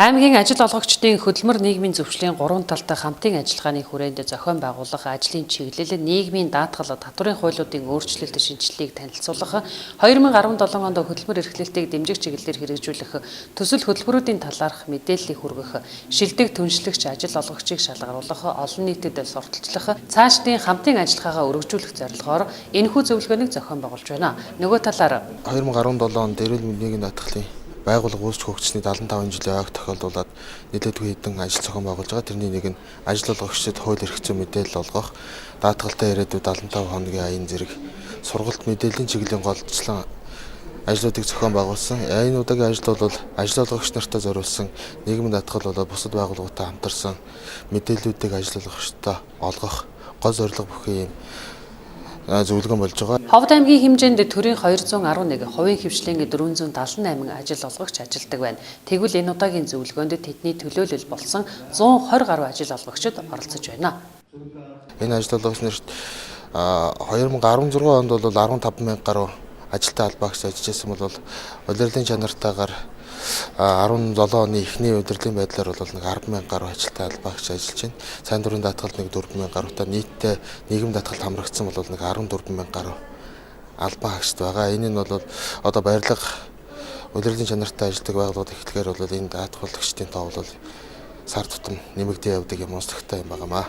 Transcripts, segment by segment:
Аймгийн ажил олгогчдын хөдөлмөр нийгмийн зөвшлийн 3 талтай хамтын ажиллагааны хүрээнд зохион байгуулах ажлын чиглэл нийгмийн даатгал татварын хуулиудын өөрчлөлт шинжилгээг танилцуулах 2017 онд хөдөлмөр эрхлэлтийг дэмжих чиглэлээр хэрэгжүүлэх төсөл хөтөлбөрүүдийн талаарх мэдээллийг хүргэх шилдэг түншлэгч ажил олгогчийг шалгаруулах олон нийтэд сурталчлах цаашдын хамтын ажиллагаагаа өргөжүүлэх зорилгоор энэхүү зөвлөгөөнийг зохион байгуулж байна. Нөгөө талаар 2017 онд эрүүл мэндийн даатгалын байгууллага үүсч хөгжсөний 75 жилийн ойг тохиолдуулаад нэлээдгүй хэдэн ажил зохион байгуулж байгаа. Тэрний нэг нь ажил олгогчдод хууль эрх зүйн мэдээлэл олгох, даатгалтай ирээдүйд 75 хоногийн аян зэрэг сургалт мэдээллийн чиглэлийн голчлон ажлуудыг зохион байгуулсан. Энэ удаагийн ажил бол ажил олгогч нартай зориулсан нийгмийн даатгал болоод бусад байгууллагуудтай хамтарсан мэдээллүүдийг ажил олгогчдод олгох гол зорилго бүхий юм зөвлөгөө болж байгаа. Ховд аймгийн хэмжээнд төрийн 211, хувийн хвшлийн 478 ажил олгогч ажилдаг байна. Тэгвэл энэ удаагийн зөвлөгөөнд тэдний төлөөлөл болсон 120 гаруй ажил олгогчид оролцож байна. Энэ ажил олгогч нарт 2016 онд бол 15,000 гаруй ажилтай албаагч ажиллажсэн бол улирлын чанартаагаар 17 оны эхний удирлын байдлаар бол нэг 10,000 гаруй ажилтай албаагч ажиллаж байна. Сайн дурын даатгалд нэг 4,000 гаруйтай нийтдээ нийгэм даатгалд хамрагдсан бол нэг 14,000 гаруй албаагчд байгаа. Энэ нь бол одоо барилга улирлын чанартай ажилладаг байгууллагууд ихлэхээр бол энэ даатгалагчдын тоо бол сар тутам нэмэгдэн явдаг юм онцлогтой юм байнамаа.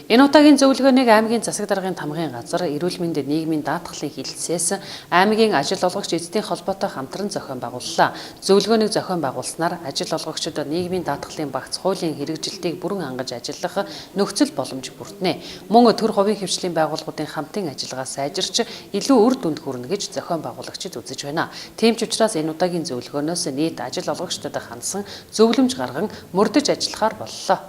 Энэ удаагийн зөвлөгөөнийг аймгийн засаг даргын тамгын газар, эрүүл мэндийн нийгмийн даатгалын хилцээс аймгийн ажил олгогч эзэдийн холбоотой хамтран зохион байгууллаа. Зөвлөгөөнийг зохион байгуулснаар ажил олгогчдод нийгмийн даатгалын багц хуулийн хэрэгжилтийг бүрэн хангаж ажиллах нөхцөл боломж бүрднэ. Мөн төр хувийн хвшлийн байгууллагуудын хамтын ажиллагаа сайжирч илүү үр дүнд хүрнэ гэж зохион байгуулагчид үзэж байна. Тийм ч учраас энэ удаагийн зөвлөгөөнөөс нийт ажил олгогчдод хандсан зөвлөмж гарган мөрдөж ажиллахаар боллоо.